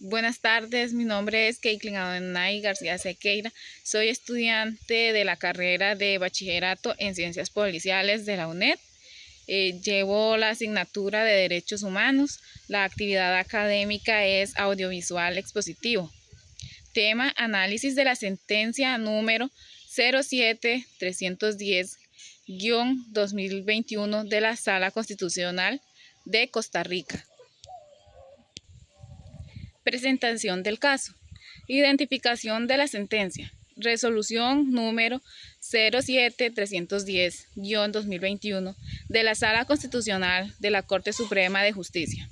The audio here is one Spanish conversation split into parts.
Buenas tardes, mi nombre es Keitlin Adonai García Sequeira. Soy estudiante de la carrera de Bachillerato en Ciencias Policiales de la UNED. Llevo la asignatura de Derechos Humanos. La actividad académica es audiovisual expositivo. Tema: análisis de la sentencia número 07310-2021 de la Sala Constitucional de Costa Rica. Presentación del caso. Identificación de la sentencia. Resolución número 07310-2021 de la Sala Constitucional de la Corte Suprema de Justicia.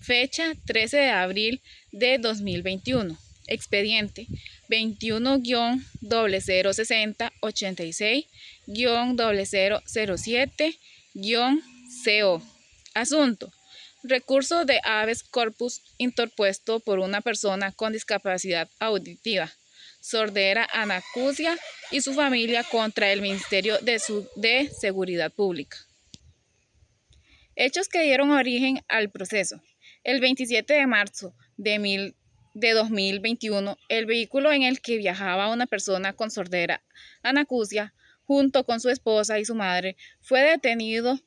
Fecha: 13 de abril de 2021. Expediente 21-0086-0007-CO. Asunto: recurso de habeas corpus interpuesto por una persona con discapacidad auditiva, sordera, anacusia y su familia contra el Ministerio de Seguridad Pública. Hechos que dieron origen al proceso. El 27 de marzo de 2021, el vehículo en el que viajaba una persona con sordera, anacusia, junto con su esposa y su madre, fue detenido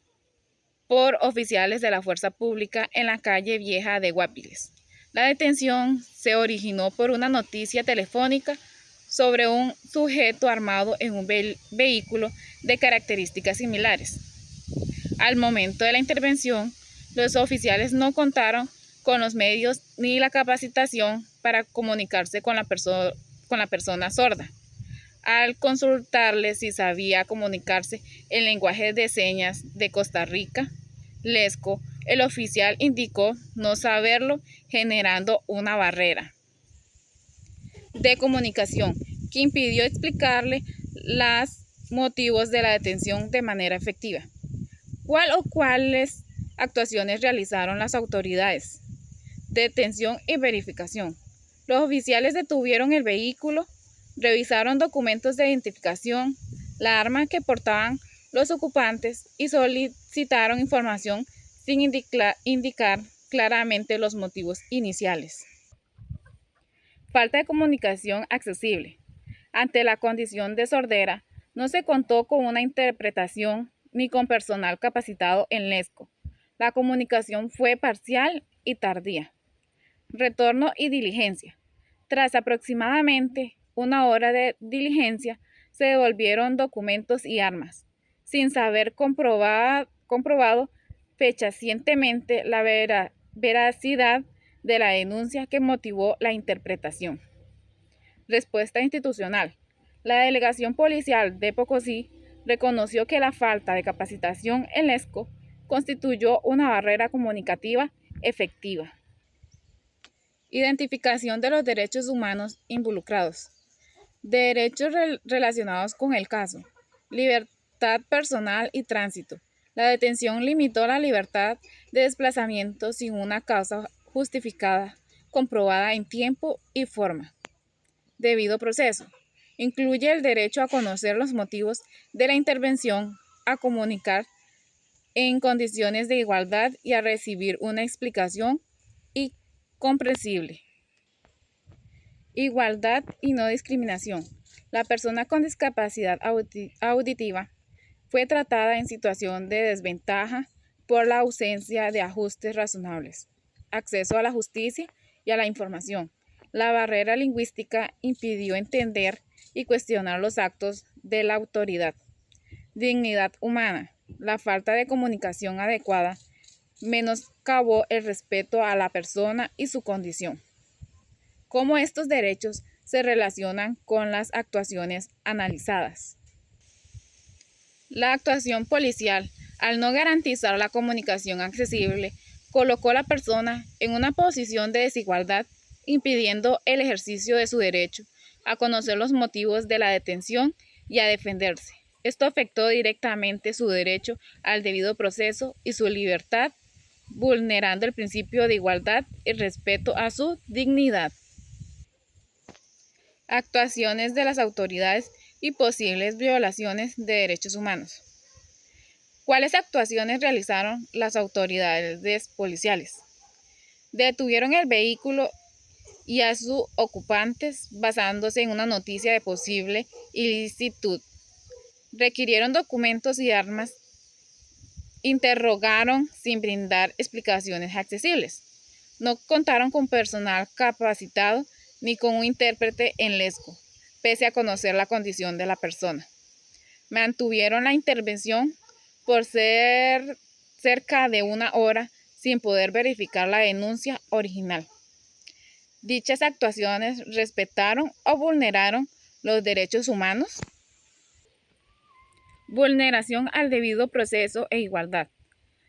por oficiales de la Fuerza Pública en la calle Vieja de Guapiles. La detención se originó por una noticia telefónica sobre un sujeto armado en un vehículo de características similares. Al momento de la intervención, los oficiales no contaron con los medios ni la capacitación para comunicarse con la persona sorda. Al consultarle si sabía comunicarse en lenguaje de señas de Costa Rica, Lesco, el oficial indicó no saberlo, generando una barrera de comunicación que impidió explicarle los motivos de la detención de manera efectiva. ¿Cuáles actuaciones realizaron las autoridades? Detención y verificación. Los oficiales detuvieron el vehículo, revisaron documentos de identificación, la arma que portaban los ocupantes y solicitaron información sin indicar claramente los motivos iniciales. Falta de comunicación accesible. Ante la condición de sordera, no se contó con una interpretación ni con personal capacitado en Lesco. La comunicación fue parcial y tardía. Retorno y diligencia. Tras aproximadamente una hora de diligencia, se devolvieron documentos y armas, sin saber comprobado fehacientemente la veracidad de la denuncia que motivó la interpretación. Respuesta institucional. La delegación policial de Pocosí reconoció que la falta de capacitación en Lesco constituyó una barrera comunicativa efectiva. Identificación de los derechos humanos involucrados. Derechos relacionados con el caso. Libertad personal y tránsito. La detención limitó la libertad de desplazamiento sin una causa justificada, comprobada en tiempo y forma. Debido proceso. Incluye el derecho a conocer los motivos de la intervención, a comunicar en condiciones de igualdad y a recibir una explicación comprensible. Igualdad y no discriminación. La persona con discapacidad auditiva fue tratada en situación de desventaja por la ausencia de ajustes razonables, acceso a la justicia y a la información. La barrera lingüística impidió entender y cuestionar los actos de la autoridad. Dignidad humana. La falta de comunicación adecuada menoscabó el respeto a la persona y su condición. ¿Cómo estos derechos se relacionan con las actuaciones analizadas? La actuación policial, al no garantizar la comunicación accesible, colocó a la persona en una posición de desigualdad, impidiendo el ejercicio de su derecho a conocer los motivos de la detención y a defenderse. Esto afectó directamente su derecho al debido proceso y su libertad, vulnerando el principio de igualdad y respeto a su dignidad. Actuaciones de las autoridades y posibles violaciones de derechos humanos. ¿Cuáles actuaciones realizaron las autoridades policiales? Detuvieron el vehículo y a sus ocupantes basándose en una noticia de posible ilicitud. Requirieron documentos y armas, interrogaron sin brindar explicaciones accesibles. No contaron con personal capacitado ni con un intérprete en lesco, pese a conocer la condición de la persona. Mantuvieron la intervención por cerca de una hora sin poder verificar la denuncia original. Dichas actuaciones respetaron o vulneraron los derechos humanos. Vulneración al debido proceso e igualdad.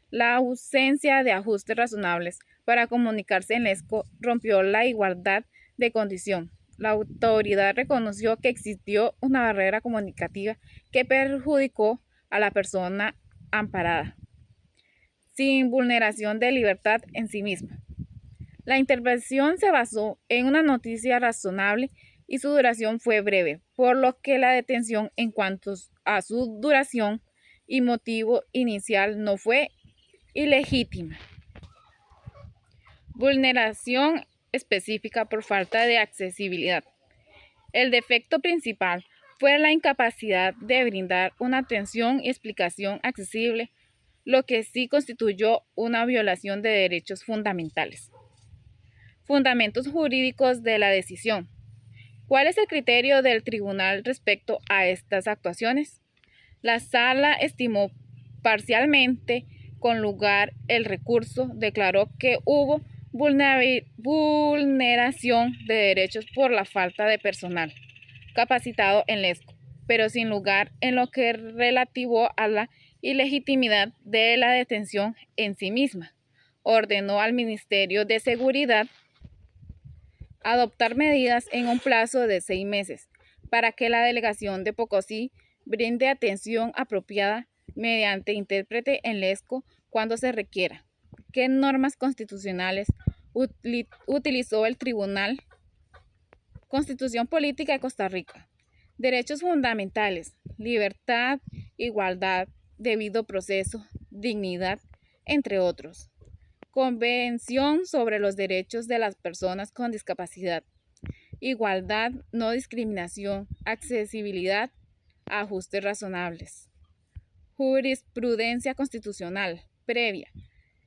La ausencia de ajustes razonables para comunicarse en lesco rompió la igualdad de condición. La autoridad reconoció que existió una barrera comunicativa que perjudicó a la persona amparada, sin vulneración de libertad en sí misma. La intervención se basó en una noticia razonable y su duración fue breve, por lo que la detención en cuanto a su duración y motivo inicial no fue ilegítima. Vulneración específica por falta de accesibilidad. El defecto principal fue la incapacidad de brindar una atención y explicación accesible, lo que sí constituyó una violación de derechos fundamentales. Fundamentos jurídicos de la decisión. ¿Cuál es el criterio del tribunal respecto a estas actuaciones? La sala estimó parcialmente con lugar el recurso, declaró que hubo vulneración de derechos por la falta de personal capacitado en lesco, pero sin lugar en lo que relativo a la ilegitimidad de la detención en sí misma. Ordenó al Ministerio de Seguridad adoptar medidas en un plazo de 6 meses para que la delegación de Pocosí brinde atención apropiada mediante intérprete en lesco cuando se requiera. ¿Qué normas constitucionales utilizó el Tribunal? Constitución Política de Costa Rica. Derechos fundamentales: libertad, igualdad, debido proceso, dignidad, entre otros. Convención sobre los derechos de las personas con discapacidad. Igualdad, no discriminación, accesibilidad, ajustes razonables. Jurisprudencia constitucional previa.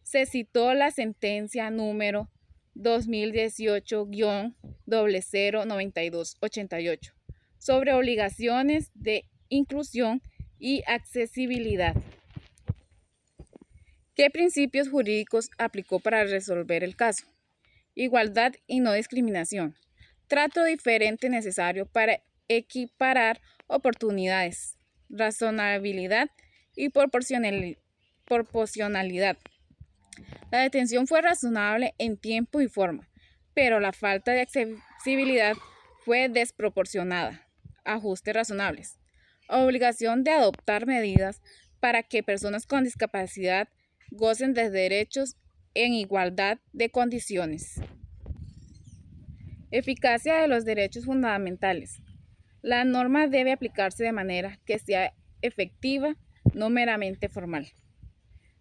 Se citó la sentencia número 2018-009288 sobre obligaciones de inclusión y accesibilidad. ¿Qué principios jurídicos aplicó para resolver el caso? Igualdad y no discriminación. Trato diferente necesario para equiparar oportunidades. Razonabilidad y proporcionalidad. La detención fue razonable en tiempo y forma, pero la falta de accesibilidad fue desproporcionada. Ajustes razonables. Obligación de adoptar medidas para que personas con discapacidad gocen de derechos en igualdad de condiciones. Eficacia de los derechos fundamentales. La norma debe aplicarse de manera que sea efectiva, no meramente formal.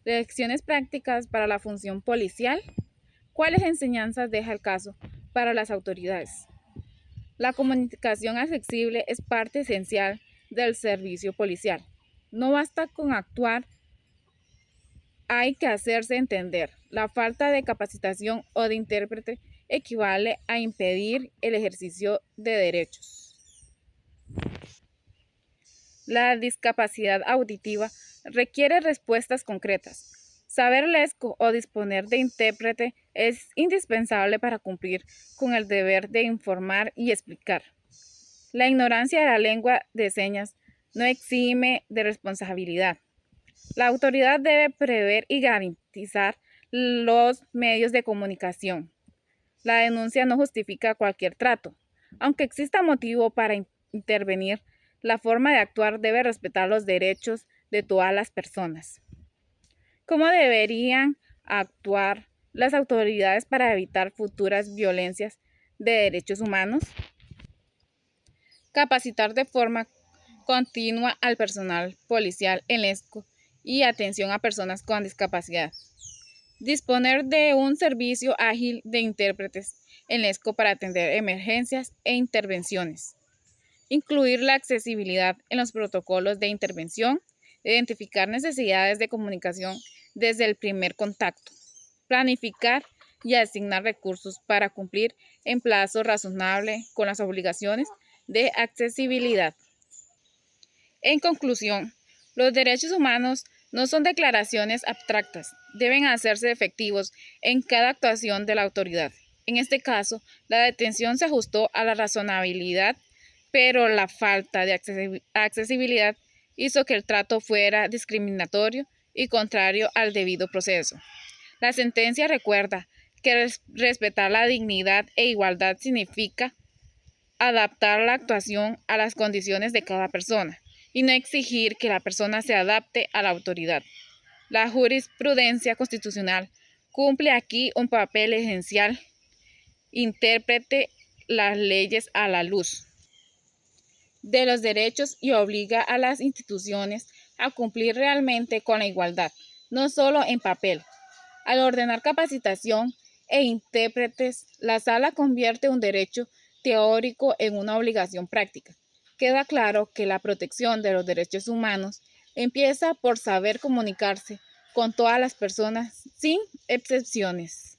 Lecciones prácticas para la función policial. ¿Cuáles enseñanzas deja el caso para las autoridades? La comunicación accesible es parte esencial del servicio policial. No basta con actuar, hay que hacerse entender. La falta de capacitación o de intérprete equivale a impedir el ejercicio de derechos. La discapacidad auditiva requiere respuestas concretas. Saber lesco o disponer de intérprete es indispensable para cumplir con el deber de informar y explicar. La ignorancia de la lengua de señas no exime de responsabilidad. La autoridad debe prever y garantizar los medios de comunicación. La denuncia no justifica cualquier trato. Aunque exista motivo para intervenir, la forma de actuar debe respetar los derechos de todas las personas. ¿Cómo deberían actuar las autoridades para evitar futuras violencias de derechos humanos? Capacitar de forma continua al personal policial en lesco y atención a personas con discapacidad. Disponer de un servicio ágil de intérpretes en ESCO para atender emergencias e intervenciones. Incluir la accesibilidad en los protocolos de intervención, identificar necesidades de comunicación desde el primer contacto, planificar y asignar recursos para cumplir en plazo razonable con las obligaciones de accesibilidad. En conclusión, los derechos humanos no son declaraciones abstractas, deben hacerse efectivos en cada actuación de la autoridad. En este caso, la detención se ajustó a la razonabilidad, pero la falta de accesibilidad hizo que el trato fuera discriminatorio y contrario al debido proceso. La sentencia recuerda que respetar la dignidad e igualdad significa adaptar la actuación a las condiciones de cada persona y no exigir que la persona se adapte a la autoridad. La jurisprudencia constitucional cumple aquí un papel esencial, interprete las leyes a la luz de los derechos y obliga a las instituciones a cumplir realmente con la igualdad, no solo en papel. Al ordenar capacitación e intérpretes, la sala convierte un derecho teórico en una obligación práctica. Queda claro que la protección de los derechos humanos empieza por saber comunicarse con todas las personas sin excepciones.